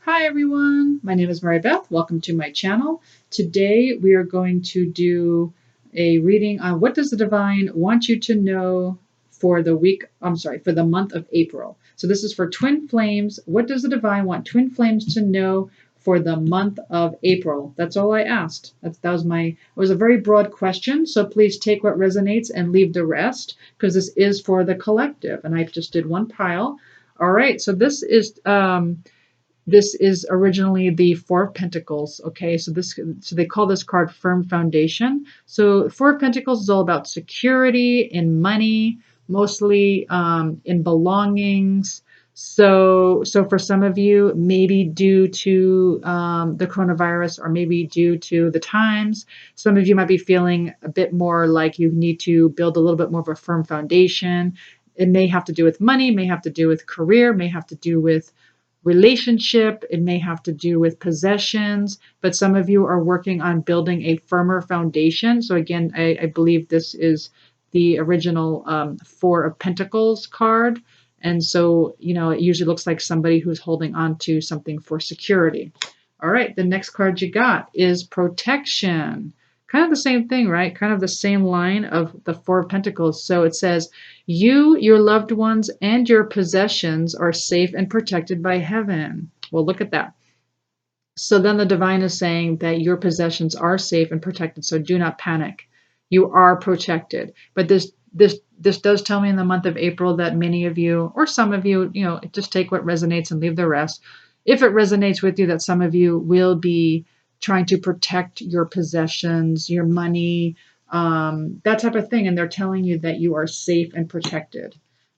Hi everyone, my name is Mary Beth. Welcome to my channel. Today we are going to do a reading on what does the divine want you to know for for the month of April. So this is for twin flames. What does the divine want twin flames to know for the month of April? That's all I asked. It was a very broad question. So please take what resonates and leave the rest because this is for the collective. And I just did one pile. All right. So this is originally the Four of Pentacles. Okay, so they call this card Firm Foundation. So Four of Pentacles is all about security in money, mostly in belongings. So for some of you, maybe due to the coronavirus, or maybe due to the times, some of you might be feeling a bit more like you need to build a little bit more of a firm foundation. It may have to do with money, may have to do with career, may have to do with relationship, it may have to do with possessions, but some of you are working on building a firmer foundation. So again, I believe this is the original Four of Pentacles card. And so, it usually looks like somebody who's holding on to something for security. All right, the next card you got is protection. Kind of the same thing, right? Kind of the same line of the Four of Pentacles. So it says, you, your loved ones, and your possessions are safe and protected by heaven. Well, look at that. So then the divine is saying that your possessions are safe and protected. So do not panic. You are protected. But this does tell me in the month of April that many of you, or some of you, just take what resonates and leave the rest. If it resonates with you, that some of you will be trying to protect your possessions, your money, that type of thing. And they're telling you that you are safe and protected.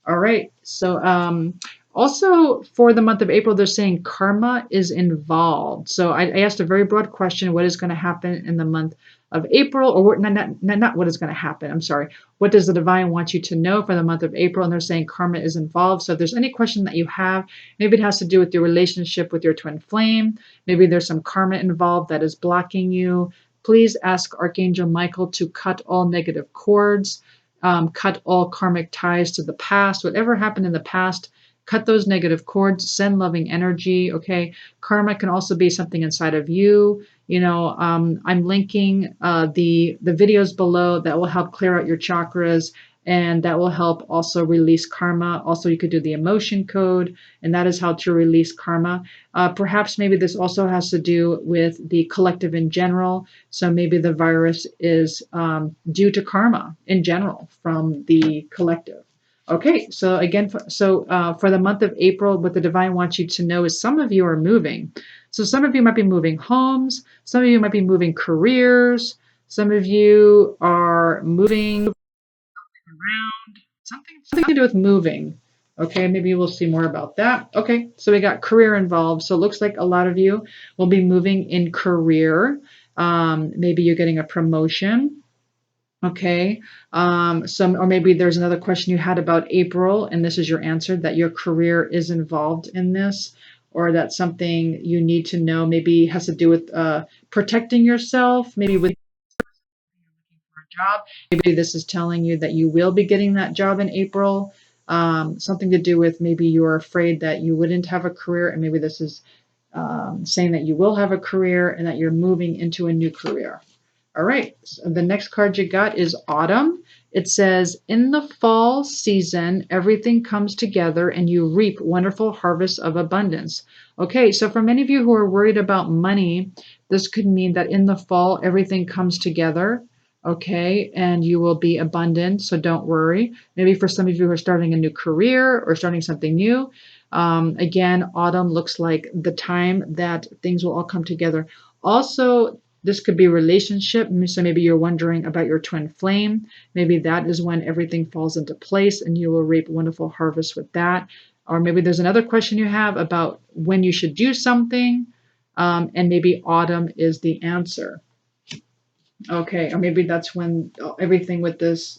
All right. So also for the month of April, they're saying karma is involved. So I asked a very broad question: what is going to happen in the month of April, or not what is going to happen? I'm sorry. What does the divine want you to know for the month of April? And they're saying karma is involved. So if there's any question that you have, maybe it has to do with your relationship with your twin flame. Maybe there's some karma involved that is blocking you. Please ask Archangel Michael to cut all negative cords, cut all karmic ties to the past. Whatever happened in the past, cut those negative cords, send loving energy. Okay. Karma can also be something inside of you. I'm linking the videos below that will help clear out your chakras, and that will help also release karma. Also, you could do the emotion code, and that is how to release karma. Perhaps maybe this also has to do with the collective in general. So maybe the virus is due to karma in general from the collective. Okay, so again, for the month of April, what the divine wants you to know is some of you are moving. So some of you might be moving homes, some of you might be moving careers, some of you are moving around, something to do with moving. Okay, maybe we'll see more about that. Okay, so we got career involved. So it looks like a lot of you will be moving in career. Maybe you're getting a promotion. Okay. Or maybe there's another question you had about April, and this is your answer, that your career is involved in this, or that something you need to know maybe has to do with protecting yourself, maybe with a job. Maybe this is telling you that you will be getting that job in April. Something to do with maybe you're afraid that you wouldn't have a career, and maybe this is saying that you will have a career and that you're moving into a new career. All right, so the next card you got is autumn. It says, in the fall season, everything comes together and you reap wonderful harvests of abundance. Okay, so for many of you who are worried about money, this could mean that in the fall, everything comes together. Okay, and you will be abundant, so don't worry. Maybe for some of you who are starting a new career or starting something new, again, autumn looks like the time that things will all come together. Also, this could be a relationship. So maybe you're wondering about your twin flame. Maybe that is when everything falls into place and you will reap wonderful harvest with that. Or maybe there's another question you have about when you should do something. And maybe autumn is the answer. Okay, or maybe that's when everything with this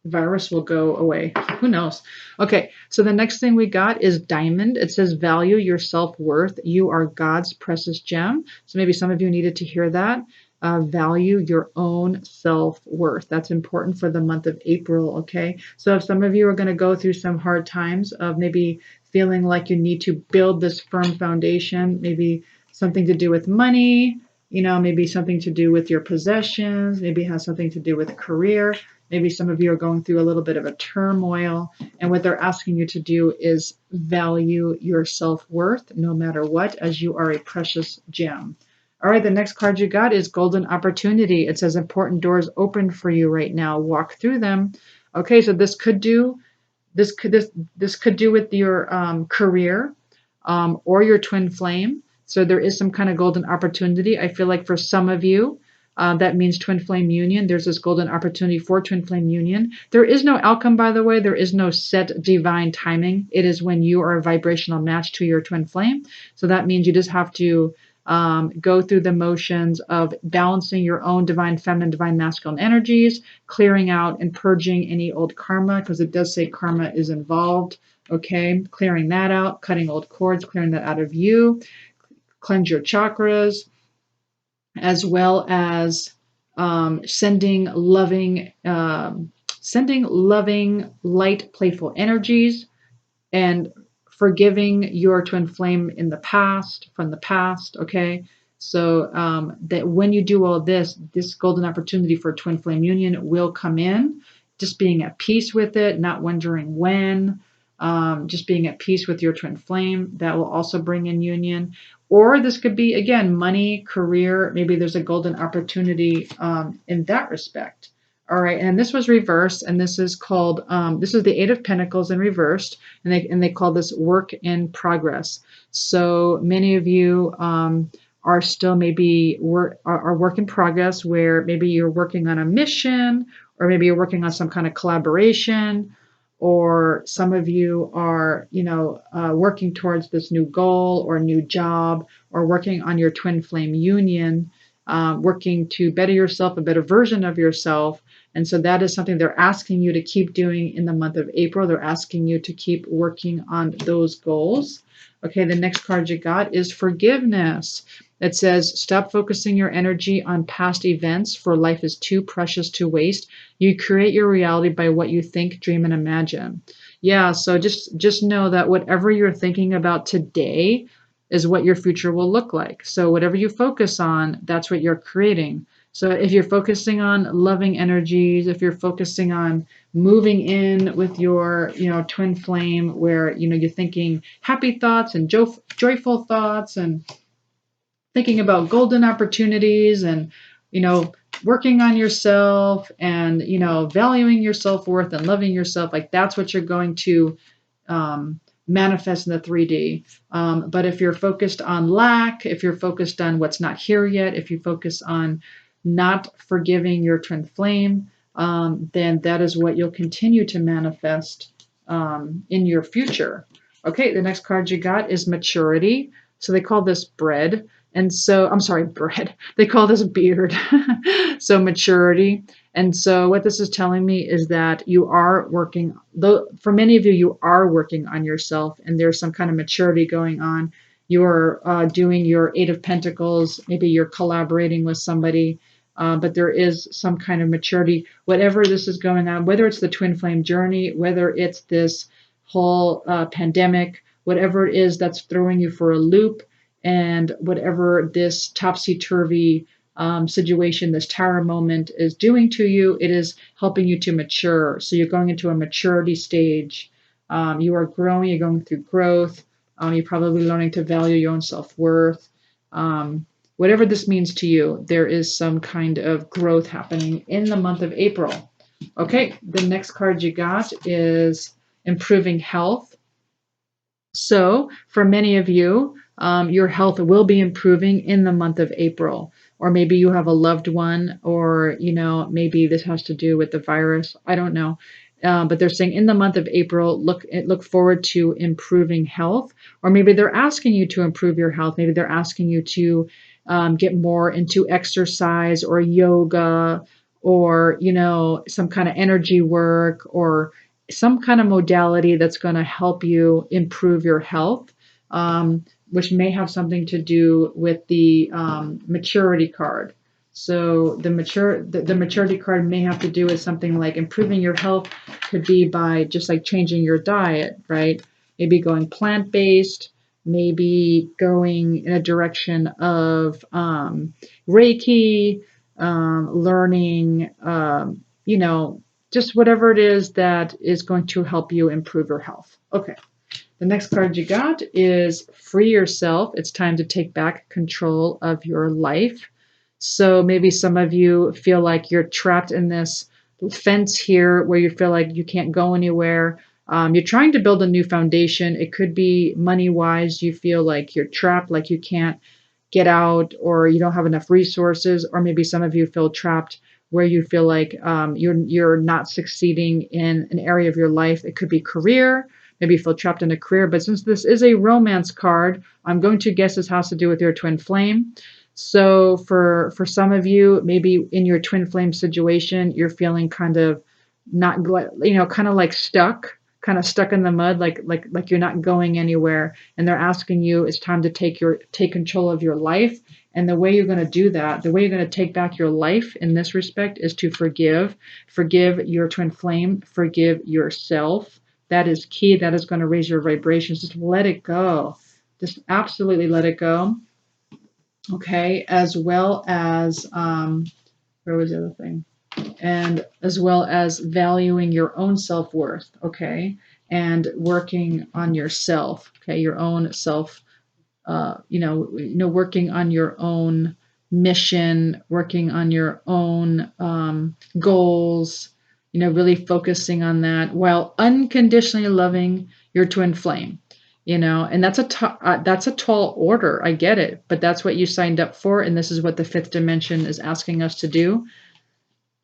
virus will go away. Who knows? Okay, so the next thing we got is diamond. It says value your self-worth. You are God's precious gem. So maybe some of you needed to hear that. Value your own self-worth. That's important for the month of April, okay? So if some of you are going to go through some hard times of maybe feeling like you need to build this firm foundation, maybe something to do with money, maybe something to do with your possessions, maybe it has something to do with career. Maybe some of you are going through a little bit of a turmoil, and what they're asking you to do is value your self-worth no matter what, as you are a precious gem. All right, the next card you got is Golden Opportunity. It says important doors open for you right now. Walk through them. Okay, so this could do with your career or your twin flame. So there is some kind of golden opportunity. I feel like for some of you, that means twin flame union. There's this golden opportunity for twin flame union. There is no outcome, by the way. There is no set divine timing. It is when you are a vibrational match to your twin flame. So that means you just have to go through the motions of balancing your own divine feminine, divine masculine energies, clearing out and purging any old karma, because it does say karma is involved. Okay, clearing that out, cutting old cords, clearing that out of you, cleanse your chakras, as well as sending loving, light, playful energies, and forgiving your twin flame in the past, from the past. Okay, so that when you do all this golden opportunity for twin flame union will come in. Just being at peace with it, not wondering when. Just being at peace with your twin flame, that will also bring in union. Or this could be, again, money, career. Maybe there's a golden opportunity in that respect. All right, and this was reversed, and this is called this is the Eight of Pentacles in reversed, and they call this work in progress. So many of you are still maybe are work in progress, where maybe you're working on a mission, or maybe you're working on some kind of collaboration, or some of you are, working towards this new goal or new job, or working on your twin flame union, working to better yourself, a better version of yourself. And so that is something they're asking you to keep doing in the month of April. They're asking you to keep working on those goals. Okay, the next card you got is forgiveness. It says, stop focusing your energy on past events, for life is too precious to waste. You create your reality by what you think, dream, and imagine. Yeah, so just know that whatever you're thinking about today is what your future will look like. So whatever you focus on, that's what you're creating. So if you're focusing on loving energies, if you're focusing on moving in with your, twin flame, where, you're thinking happy thoughts and joyful thoughts, and thinking about golden opportunities, and, working on yourself, and, valuing your self-worth and loving yourself, like that's what you're going to manifest in the 3D. But if you're focused on lack, if you're focused on what's not here yet, if you focus on not forgiving your twin flame, then that is what you'll continue to manifest in your future. Okay, the next card you got is maturity. So they call this bread. And so, I'm sorry, bread. They call this beard. So maturity. And so what this is telling me is that you are working, though for many of you, you are working on yourself, and there's some kind of maturity going on. You're doing your Eight of Pentacles. Maybe you're collaborating with somebody. But there is some kind of maturity, whatever this is going on, whether it's the twin flame journey, whether it's this whole pandemic, whatever it is that's throwing you for a loop, and whatever this topsy-turvy situation, this tower moment is doing to you, it is helping you to mature. So you're going into a maturity stage. You are growing, you're going through growth. You're probably learning to value your own self-worth. Whatever this means to you, there is some kind of growth happening in the month of April. Okay, the next card you got is improving health. So for many of you, your health will be improving in the month of April. Or maybe you have a loved one, or, maybe this has to do with the virus. I don't know. But they're saying in the month of April, look forward to improving health. Or maybe they're asking you to improve your health. Maybe they're asking you to get more into exercise or yoga, or, some kind of energy work, or some kind of modality that's going to help you improve your health, which may have something to do with the maturity card. So the maturity card may have to do with something like improving your health. Could be by just like changing your diet, right? maybe going plant-based, maybe going in a direction of Reiki, learning, just whatever it is that is going to help you improve your health. Okay. The next card you got is free yourself. It's time to take back control of your life. So maybe some of you feel like you're trapped in this fence here where you feel like you can't go anywhere. You're trying to build a new foundation. It could be money wise. You feel like you're trapped, like you can't get out, or you don't have enough resources, or maybe some of you feel trapped where you feel like you're not succeeding in an area of your life. It could be career. Maybe you feel trapped in a career. But since this is a romance card, I'm going to guess this has to do with your twin flame. So for some of you, maybe in your twin flame situation, you're feeling kind of not, kind of like stuck, kind of stuck in the mud, like you're not going anywhere. And they're asking you, it's time to take control of your life. And the way you're going to do that, the way you're going to take back your life in this respect is to forgive your twin flame, forgive yourself. That is key. That is going to raise your vibrations. Just let it go. Just absolutely let it go. Okay, as well as where was the other thing? And as well as valuing your own self-worth, okay, and working on yourself, okay, your own self, working on your own mission, working on your own goals, really focusing on that while unconditionally loving your twin flame. And that's a tall order. I get it, but that's what you signed up for, and this is what the fifth dimension is asking us to do.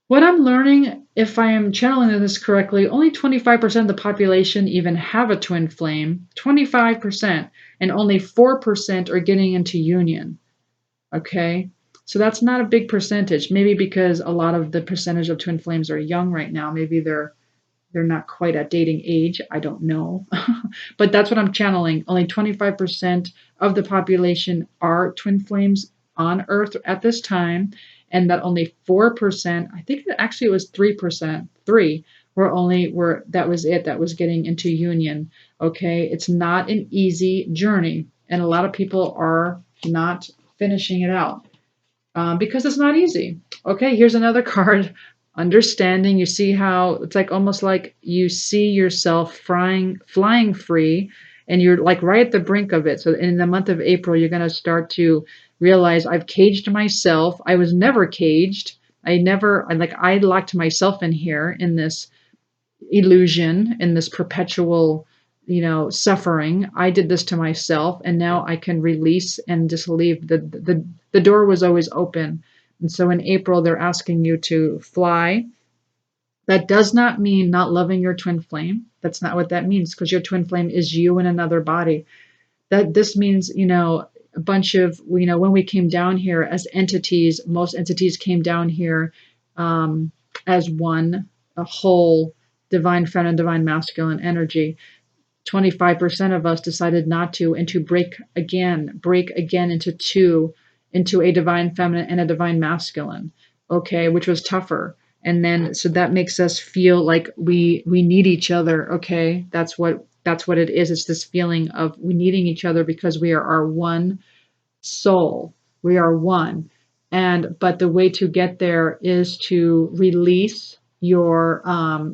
What I'm learning, if I am channeling this correctly, only 25% of the population even have a twin flame, 25%, and only 4% are getting into union. Okay, so that's not a big percentage. Maybe because a lot of the percentage of twin flames are young right now. Maybe they're not quite at dating age. I don't know. But that's what I'm channeling. Only 25% of the population are twin flames on Earth at this time. And that only 4%, I think actually it was 3%, that was it, that was getting into union. Okay. It's not an easy journey. And a lot of people are not finishing it out because it's not easy. Okay. Here's another card. Understanding. You see how it's like almost like you see yourself flying free, and you're like right at the brink of it. So in the month of April, you're going to start to realize, I've caged myself. I was never caged. I locked myself in here in this illusion, in this perpetual, suffering. I did this to myself, and now I can release and just leave. The door was always open. And so in April, they're asking you to fly. That does not mean not loving your twin flame. That's not what that means, because your twin flame is you in another body. That this means, a bunch of, when we came down here as entities, most entities came down here as one, a whole divine feminine, divine masculine energy. 25% of us decided not to, and to break again into two, into a divine feminine and a divine masculine, okay, which was tougher. And then so that makes us feel like we need each other, okay? That's what it is. It's this feeling of we needing each other because we are our one soul. We are one. But the way to get there is to release your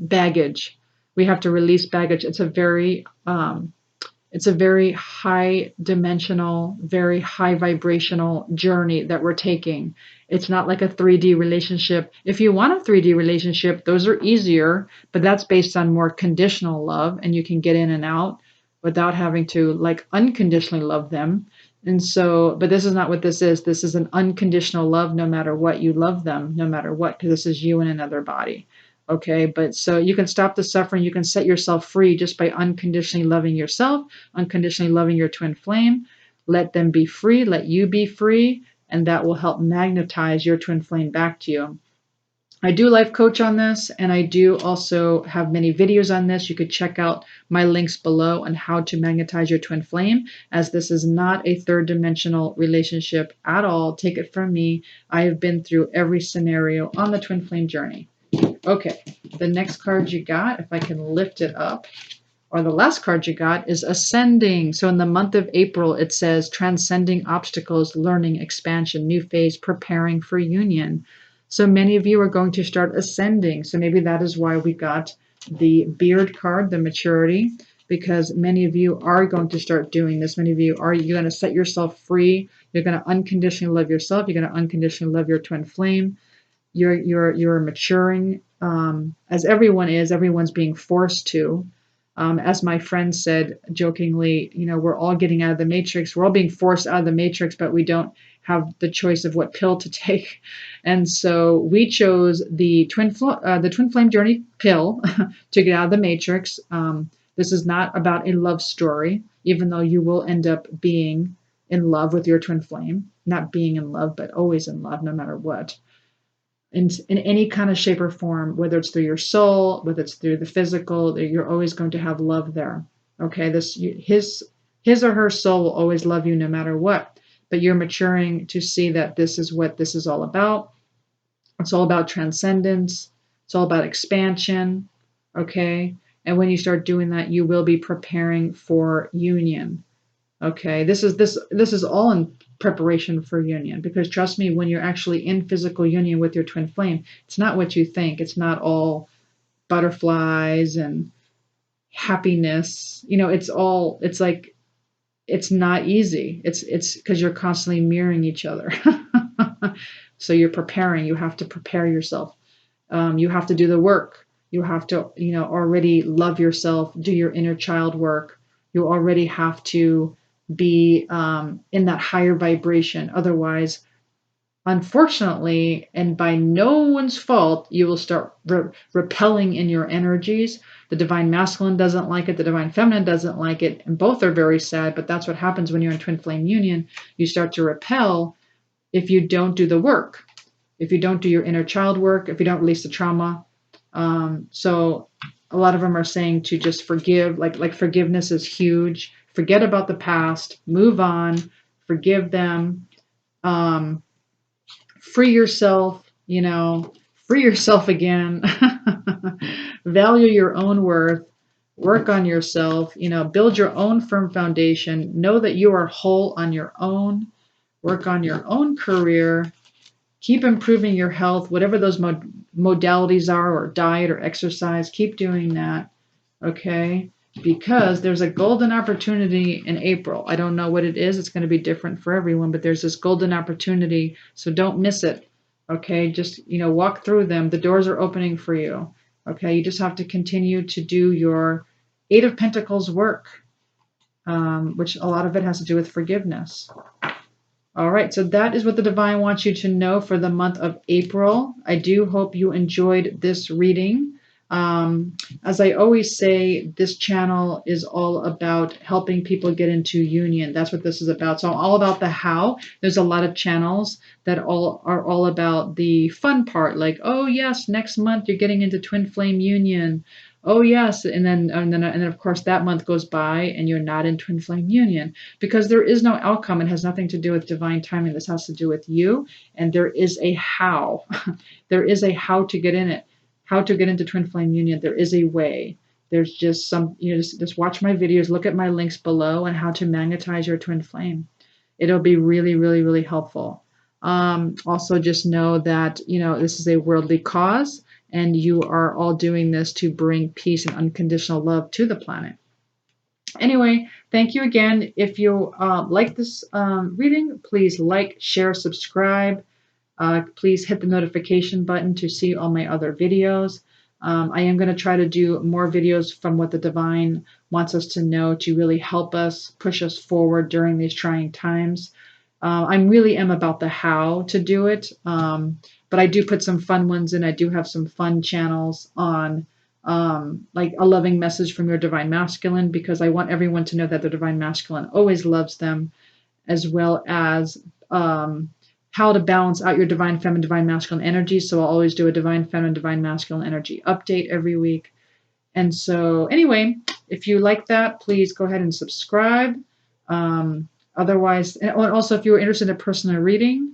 baggage. We have to release baggage. It's a very high dimensional, very high vibrational journey that we're taking. It's not like a 3D relationship. If you want a 3D relationship, those are easier, but that's based on more conditional love, and you can get in and out without having to like unconditionally love them. And so, but this is not what this is. This is an unconditional love, no matter what. You love them, no matter what, because this is you in another body. Okay, but so you can stop the suffering. You can set yourself free just by unconditionally loving yourself, unconditionally loving your twin flame. Let them be free. Let you be free. And that will help magnetize your twin flame back to you. I do life coach on this, and I do also have many videos on this. You could check out my links below on how to magnetize your twin flame, as this is not a third dimensional relationship at all. Take it from me. I have been through every scenario on the twin flame journey. Okay, the next card you got, if I can lift it up, or the last card you got is ascending. So in the month of April, it says transcending obstacles, learning, expansion, new phase, preparing for union. So many of you are going to start ascending. So maybe that is why we got the beard card, the maturity, because many of you are going to start doing this. Many of you are, you're going to set yourself free. You're going to unconditionally love yourself. You're going to unconditionally love your twin flame. You're maturing, as everyone is. Everyone's being forced to. As my friend said jokingly, we're all getting out of the matrix. We're all being forced out of the matrix, but we don't have the choice of what pill to take. And so we chose the twin flame journey pill to get out of the matrix. This is not about a love story, even though you will end up being in love with your twin flame. Not being in love, but always in love, no matter what. In any kind of shape or form, whether it's through your soul, whether it's through the physical, you're always going to have love there. Okay, his or her soul will always love you no matter what. But you're maturing to see that this is what this is all about. It's all about transcendence. It's all about expansion. Okay, and when you start doing that, you will be preparing for union. Okay, this is all in preparation for union, because trust me, when you're actually in physical union with your twin flame, it's not what you think. It's not all butterflies and happiness. It's like, it's not easy. It's because you're constantly mirroring each other. So you're preparing. You have to prepare yourself. You have to do the work. You have to, already love yourself, do your inner child work. You already have to be in that higher vibration. Otherwise, unfortunately, and by no one's fault, you will start repelling in your energies. The divine masculine doesn't like it. The divine feminine doesn't like it. And both are very sad, but that's what happens when you're in twin flame union. You start to repel if you don't do the work, if you don't do your inner child work, if you don't release the trauma. So a lot of them are saying to just forgive, like forgiveness is huge. Forget about the past, move on, forgive them, free yourself, free yourself again, value your own worth, work on yourself, build your own firm foundation, know that you are whole on your own, work on your own career, keep improving your health, whatever those modalities are, or diet or exercise, keep doing that, okay? Because there's a golden opportunity in April. I don't know what it is. It's going to be different for everyone, but there's this golden opportunity, so don't miss it, okay? Just, walk through them. The doors are opening for you, okay? You just have to continue to do your Eight of Pentacles work, which a lot of it has to do with forgiveness. All right, so that is what the divine wants you to know for the month of April. I do hope you enjoyed this reading. As I always say, this channel is all about helping people get into union. That's what this is about. So I'm all about the how. There's a lot of channels that are all about the fun part, like, oh yes, next month you're getting into twin flame union. Oh yes, and then of course that month goes by and you're not in twin flame union, because there is no outcome. It has nothing to do with divine timing. This has to do with you, and there is a how. There is a how to get in it, how to get into twin flame union. There is a way. There's just some, just watch my videos, look at my links below, and how to magnetize your twin flame. It'll be really, really, really helpful. Also, just know that this is a worldly cause, and you are all doing this to bring peace and unconditional love to the planet. Anyway, thank you again. If you like this reading, please like, share, subscribe. Please hit the notification button to see all my other videos. I am going to try to do more videos from what the divine wants us to know, to really help us, push us forward during these trying times. I really am about the how to do it, but I do put some fun ones in. I do have some fun channels on, like a loving message from your divine masculine, because I want everyone to know that the divine masculine always loves them, as well as how to balance out your divine feminine, divine masculine energy. So I'll always do a divine feminine, divine masculine energy update every week. And so anyway, if you like that, please go ahead and subscribe. Otherwise, and also if you're interested in a personal reading,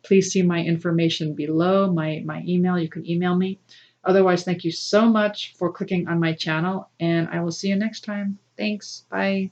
please see my information below, my email. You can email me. Otherwise, thank you so much for clicking on my channel, and I will see you next time. Thanks. Bye.